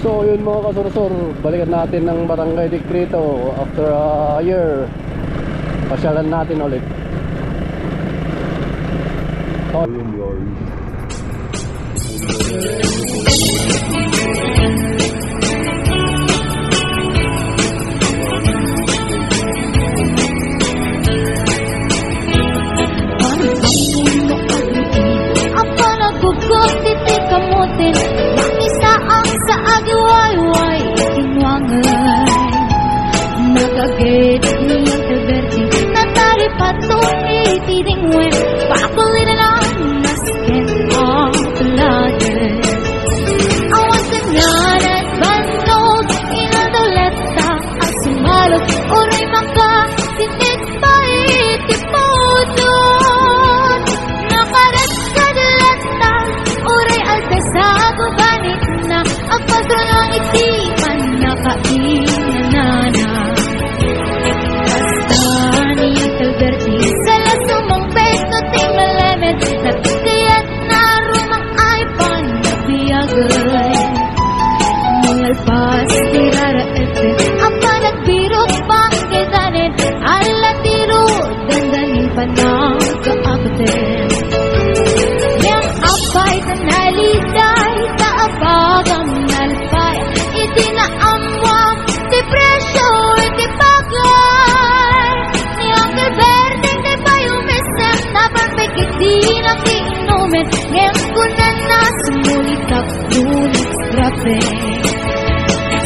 So yun mga kasursur, balikan natin ng Barangay Distrito after a year. Pasyalan natin ulit. Apa nagugot titik kamutin, makisa ang sa agiwayway kinwangan. Nagagit niyang taberti, natari patong itidingwen, pakulit na lang nasken ang tulagan. Awan kanyanan bandog, inadoleta ang sumalog, uray maka tinik pa itipudon. Nakarat kadalata, uray alpesago banit na, ang pagdalang itipan nakainanana. Alberti, sala sumang peso ting malamed, nagkayat na rumang ay panagbiagay. Mayalpas tirara efe, ang panagbirot pang kedanin, alatiro dandanin panang kaagten. Yang apay tanaliday, taapagam nalpay, itinaamwam, di presyo, iti bagay. Verdeng de bayumesem na perfect di lang inumin ngayon ko na nasumulitak ngunit grabe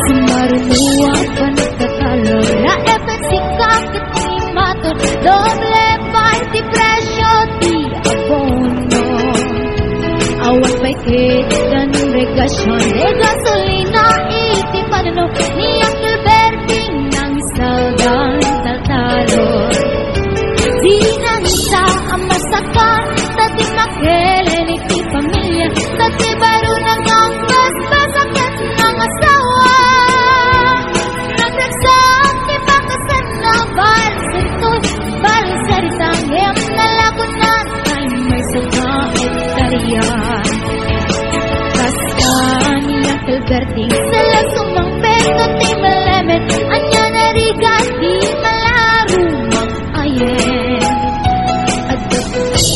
sumarumuang panagtatalo na epensika katimaton doble pa'y di presyo di abono awan pa'y kitan regasyon de gasolina iti panano ni Uncle Berting nang salgang tatalon. Di na nisa ang masakan, dati makelen iti pamilya, dati baro nang ang basbasakan ng asawa. Nagdagsak ni bakasan na balisaritang hiyang nalagunan ay may sakait tariyan. Basta niya Alberting, sala sumang peso ti malamet, anya narigat di malarumang ayen.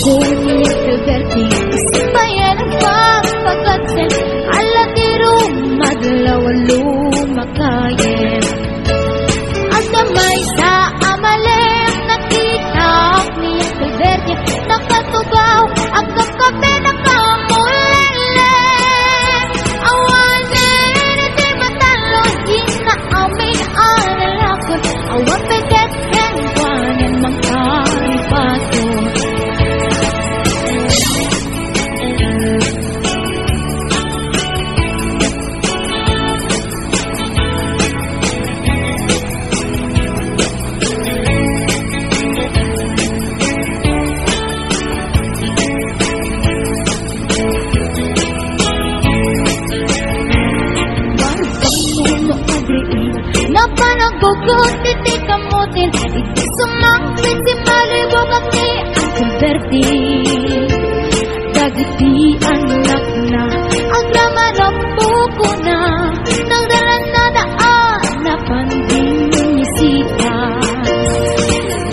Kuni Alberti, isipayan ang pagpagkatsen, alatiro madalawalu makayen. At damay sa amalem, nakitak ni Alberti, nakatugaw, agam kape nakamulele. Awanin iti matalon, inaamin ang lalakon, awan peget kengwanan mangkaripato. Napanagugot iti kamutin, iti sumangpit si malibog ang ni Uncle Berting. Dagiti anak na, ang laman ang buko na, nagdalan na daan na pandingisita.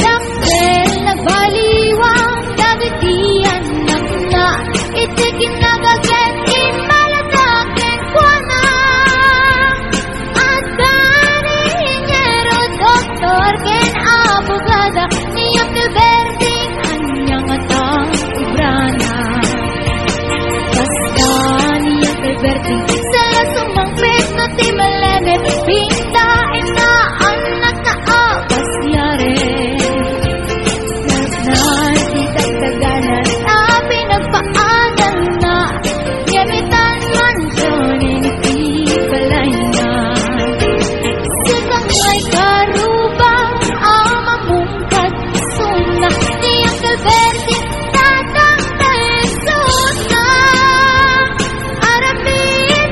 Dakil nagbaliwang, dagiti anak na, iti kinagaget, imalatakin ko na. Doktor ken abogada ni Uncle Berting anyang atang ibrana. Basta ni Uncle Berting sala sumang peso ti malamet, pintain na anak na abas yare. Nagnan di dagdaganan na pinagpaanan na, yamitan mansyonin iti balay na. Sikang may karubang amamungkad suna ni Uncle Berting tatang tayo suna. Arapin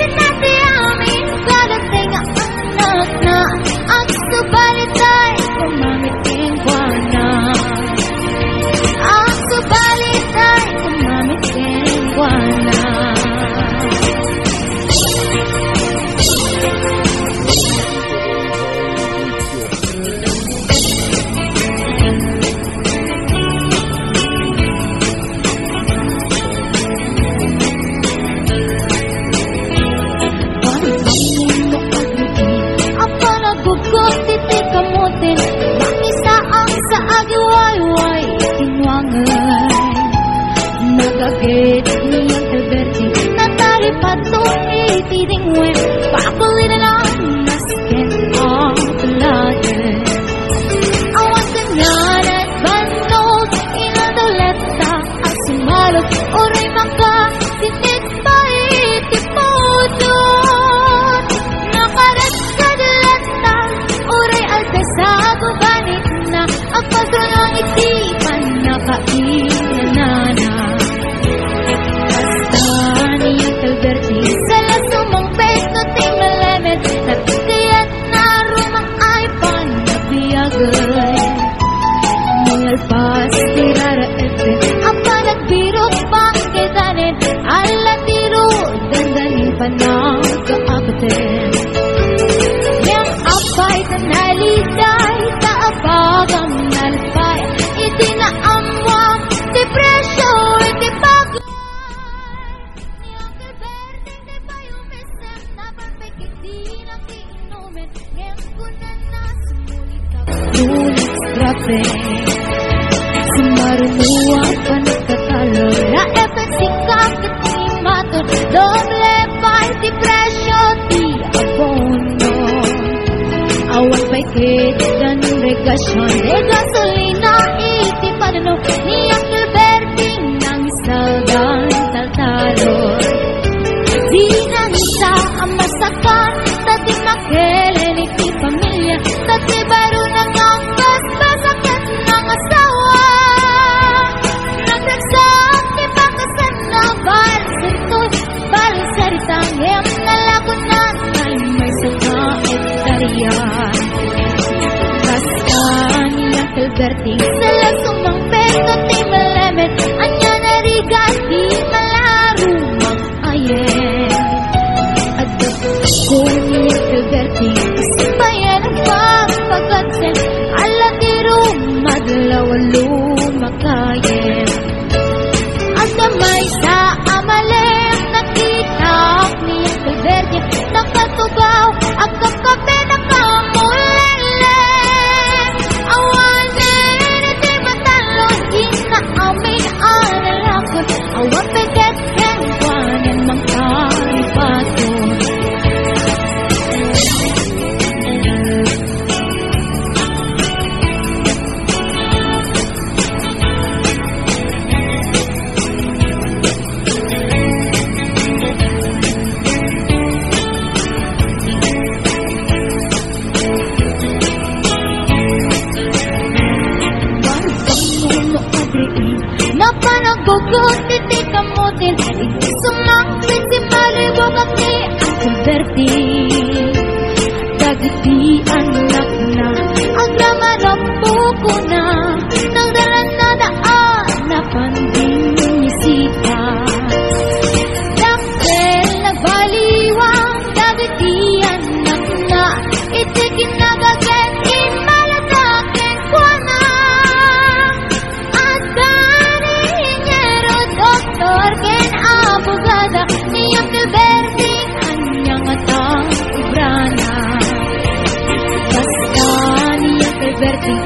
panagkaabatin. Yang apay tanaliday, taabagam nalpay, itinaamwang, depresyo, iti paglay. Ni Uncle Berting, di ba yumisem, na perfect, di lang iinumin, ngayon ko na nasumulit ka. Ngunit grabe, sumarumuang panagkatalo, na epensika katimato, doble pa'y depresyo, di abono. Awan pa'y kitan regasyon, de gasolina, iti panano, ni Uncle Berting, nang isagang taltalon. Di na nisa ang masakan, tati makelen iti pamilya, tati baro nang ang basbasakan ng asawa. Nagdagsak, di bakasan na balisaritang em nalagunan ay may sakaip tariyan. Basta ni Uncle Berting, sala sumang peso, ti malemet, anya narigat, di malarumang ayen. At ko ni Uncle Berting, isipayan ang pagpagagsen, ala di rumadlawalo makayen. At damay sa amalem, nakitak ni Uncle Berting, nakatubaw, agam kape nakamulele. Awanin, iti matalon, inaamin analakon, awan peget kenkwanan mangkaripaton. Napanagugot, iti kamutin, iti sumangpit, si malibog at ni Uncle Berting. Dagiti anak na, aglaman ang buko na, nagdalan na daan, napanding nisita. Dakkel nagbaliwang, dagiti anak na, iti kinagagen, imalatakin ko na. Doktor ken abogada, ni Uncle Berting, anyang atang ubrana. Basta ni Uncle Berting,